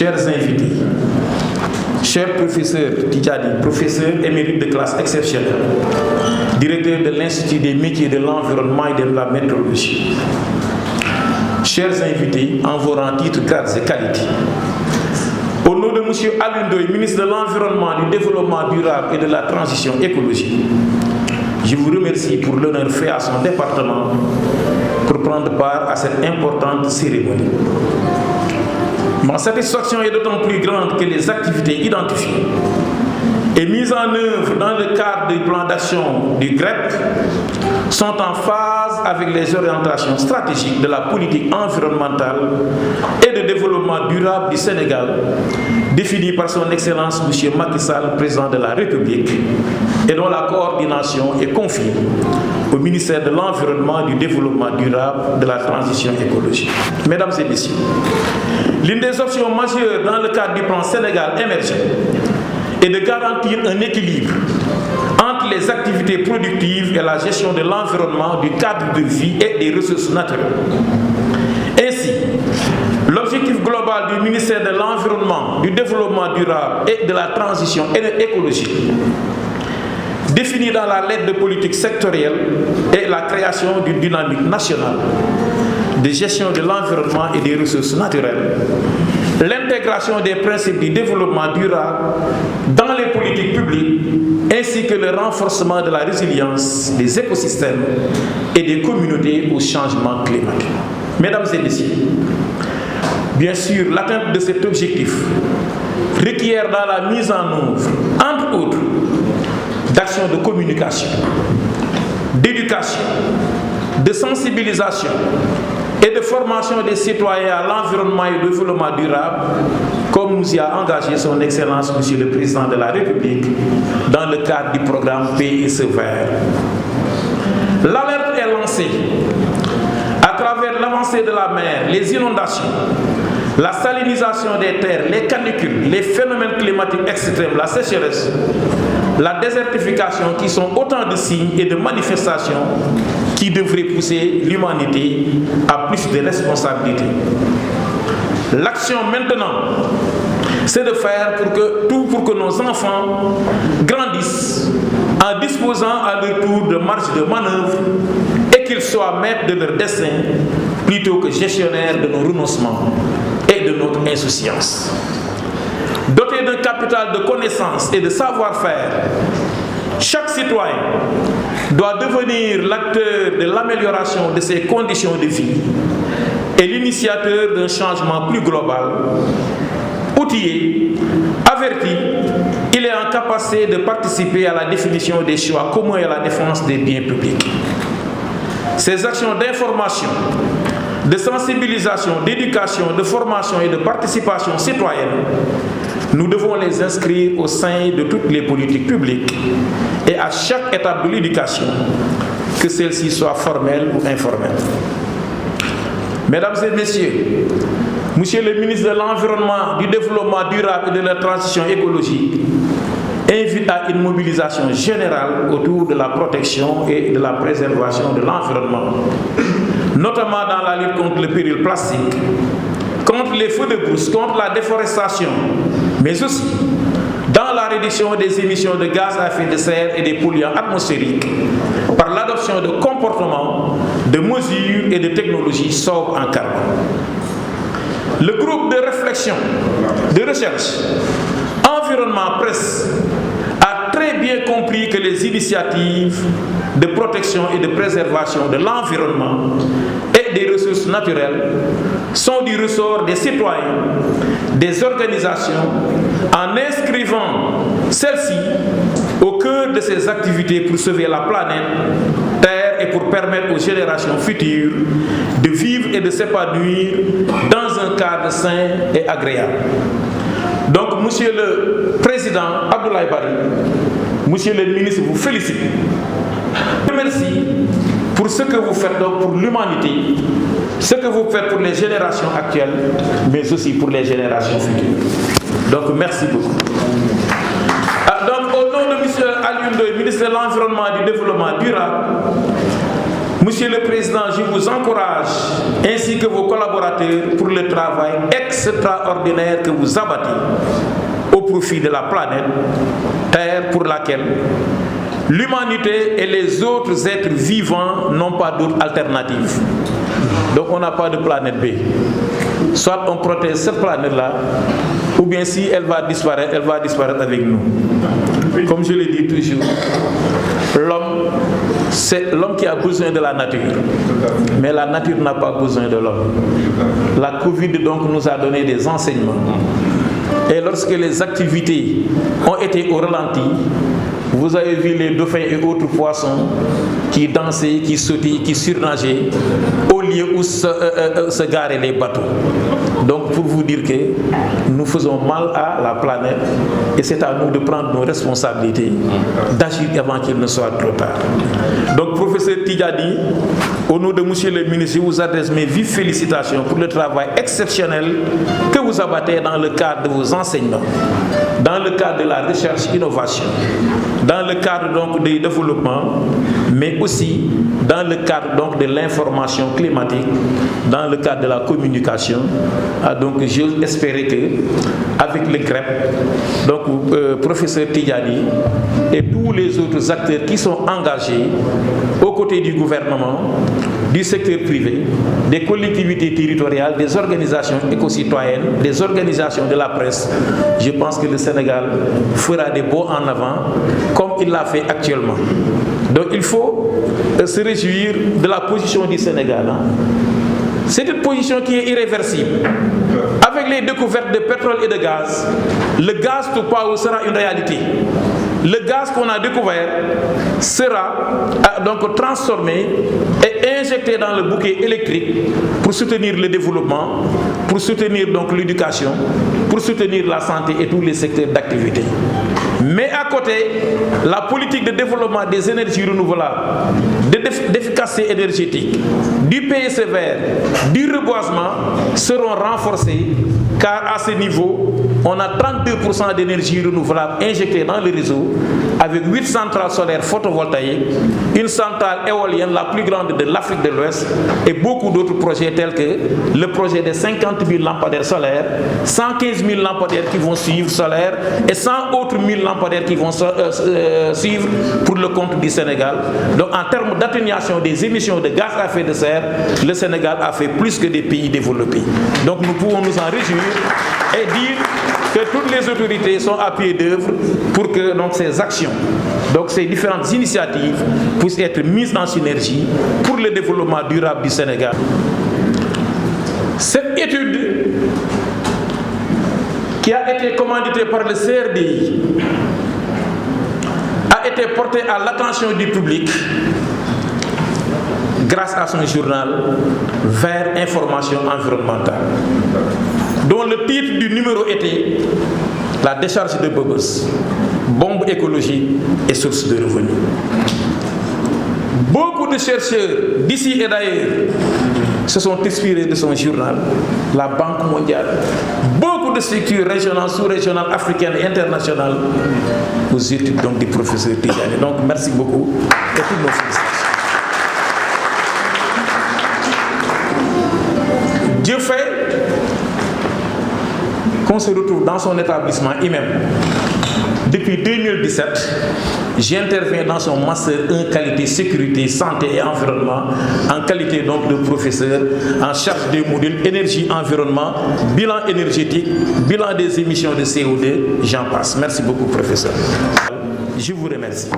chers invités, chers professeurs Tidjani, professeur émérite de classe exceptionnelle, directeur de l'Institut des métiers de l'environnement et de la météorologie, chers invités en vos rangs, titres, grades et qualités, au nom de M. Alioune Ndoye, ministre de l'Environnement, du Développement durable et de la Transition écologique, je vous remercie pour l'honneur fait à son département pour prendre part à cette importante cérémonie. Ma satisfaction est d'autant plus grande que les activités identifiées et mises en œuvre dans le cadre du plan d'action du GREP sont en phase avec les orientations stratégiques de la politique environnementale et de développement durable du Sénégal, définies par son Excellence M. Macky Sall, président de la République, et dont la coordination est confiée au ministère de l'Environnement, du Développement durable, de la Transition écologique. Mesdames et messieurs, l'une des options majeures dans le cadre du plan Sénégal émergent est de garantir un équilibre entre les activités productives et la gestion de l'environnement, du cadre de vie et des ressources naturelles. Ainsi, l'objectif global du ministère de l'Environnement, du Développement durable et de la Transition écologique, défini dans la lettre de politique sectorielle, est la création d'une dynamique nationale de gestion de l'environnement et des ressources naturelles, l'intégration des principes du développement durable dans les politiques publiques, ainsi que le renforcement de la résilience des écosystèmes et des communautés au changement climatique. Mesdames et messieurs, bien sûr, l'atteinte de cet objectif requiert dans la mise en œuvre, entre autres, d'actions de communication, d'éducation, de sensibilisation et de formation des citoyens à l'environnement et au développement durable, comme nous y a engagé son Excellence Monsieur le Président de la République dans le cadre du programme PSE Vert. L'alerte est lancée à travers l'avancée de la mer, les inondations, la salinisation des terres, les canicules, les phénomènes climatiques extrêmes, la sécheresse, la désertification, qui sont autant de signes et de manifestations qui devraient pousser l'humanité à plus de responsabilités. L'action maintenant, c'est de faire tout pour que nos enfants grandissent en disposant à leur tour de marge de manœuvre et qu'ils soient maîtres de leur destin plutôt que gestionnaires de nos renoncements et de notre insouciance. Doté d'un capital de connaissances et de savoir-faire, chaque citoyen doit devenir l'acteur de l'amélioration de ses conditions de vie et l'initiateur d'un changement plus global. Outillé, averti, il est en capacité de participer à la définition des choix communs et à la défense des biens publics. Ces actions d'information, de sensibilisation, d'éducation, de formation et de participation citoyenne, nous devons les inscrire au sein de toutes les politiques publiques et à chaque étape de l'éducation, que celle-ci soit formelle ou informelle. Mesdames et messieurs, Monsieur le ministre de l'Environnement, du Développement durable et de la Transition écologique invite à une mobilisation générale autour de la protection et de la préservation de l'environnement, notamment dans la lutte contre le péril plastique, contre les feux de brousse, contre la déforestation, mais aussi dans la réduction des émissions de gaz à effet de serre et des polluants atmosphériques par l'adoption de comportements, de mesures et de technologies sobres en carbone. Le groupe de réflexion, de recherche, Environnement Presse a très bien compris que les initiatives de protection et de préservation de l'environnement et des ressources naturelles sont du ressort des citoyens, des organisations, en inscrivant celles-ci au cœur de ces activités pour sauver la planète Terre et pour permettre aux générations futures de vivre et de s'épanouir dans un cadre sain et agréable. Donc, Monsieur le Président Abdoulaye Barry, Monsieur le Ministre, vous félicite. Merci pour ce que vous faites donc pour l'humanité, ce que vous faites pour les générations actuelles, mais aussi pour les générations futures. Donc, merci beaucoup. Donc, au nom de M. Alioune Ndoye, ministre de l'Environnement et du Développement durable, Monsieur le Président, je vous encourage, ainsi que vos collaborateurs, pour le travail extraordinaire que vous abattez au profit de la planète Terre, pour laquelle l'humanité et les autres êtres vivants n'ont pas d'autre alternative. Donc on n'a pas de planète B. Soit on protège cette planète-là, ou bien si elle va disparaître avec nous. Comme je le dis toujours, l'homme, c'est l'homme qui a besoin de la nature. Mais la nature n'a pas besoin de l'homme. La Covid donc nous a donné des enseignements. Et lorsque les activités ont été au ralenti, vous avez vu les dauphins et autres poissons qui dansaient, qui sautaient, qui surnageaient au lieu où se garaient les bateaux. Donc pour vous dire que nous faisons mal à la planète et c'est à nous de prendre nos responsabilités, d'agir avant qu'il ne soit trop tard. Donc professeur Tidjani, au nom de monsieur le ministre, je vous adresse mes vives félicitations pour le travail exceptionnel que vous abattez dans le cadre de vos enseignements, dans le cadre de la recherche et innovation, dans le cadre donc du développement, mais aussi dans le cadre donc de l'information climatique, dans le cadre de la communication. Donc j'ose espérer que avec le GREP, donc professeur Tidjani et tous les autres acteurs qui sont engagés aux côtés du gouvernement, du secteur privé, des collectivités territoriales, des organisations éco-citoyennes, des organisations de la presse, je pense que le Sénégal fera des bons en avant comme il l'a fait actuellement. Donc il faut se réjouir de la position du Sénégal. C'est une position qui est irréversible. Avec les découvertes de pétrole et de gaz, le gaz to power sera une réalité. Le gaz qu'on a découvert sera donc transformé et injecté dans le bouquet électrique pour soutenir le développement, pour soutenir donc l'éducation, pour soutenir la santé et tous les secteurs d'activité. Mais à côté, la politique de développement des énergies renouvelables, d'efficacité énergétique, du PSE vert, du reboisement seront renforcées, car à ce niveau, on a 32% d'énergie renouvelable injectée dans le réseau, avec 8 centrales solaires photovoltaïques, une centrale éolienne la plus grande de l'Afrique de l'Ouest, et beaucoup d'autres projets tels que le projet de 50 000 lampadaires solaires, 115 000 lampadaires qui vont suivre solaires, et 100 autres 1000 lampadaires qui vont suivre pour le compte du Sénégal. Donc en termes d'atténuation des émissions de gaz à effet de serre, le Sénégal a fait plus que des pays développés. Donc nous pouvons nous en réjouir et dire que toutes les autorités sont à pied d'œuvre pour que donc, ces actions, donc ces différentes initiatives puissent être mises en synergie pour le développement durable du Sénégal. Cette étude qui a été commanditée par le CRDI a été portée à l'attention du public grâce à son journal Vers Information Environnementale, dont le titre du numéro était « La décharge de Bobos, bombe écologique et source de revenus ». Beaucoup de chercheurs d'ici et d'ailleurs se sont inspirés de son journal, la Banque mondiale, beaucoup de structures régionales, sous-régionales, africaines et internationales aux études donc, du professeur Tidjani. Donc merci beaucoup et toutes nos félicitations. Dieu fait qu'on se retrouve dans son établissement IMEM. Depuis 2017, j'interviens dans son master 1 qualité, sécurité, santé et environnement en qualité donc de professeur en charge des modules énergie, environnement, bilan énergétique, bilan des émissions de CO2, j'en passe. Merci beaucoup professeur. Je vous remercie.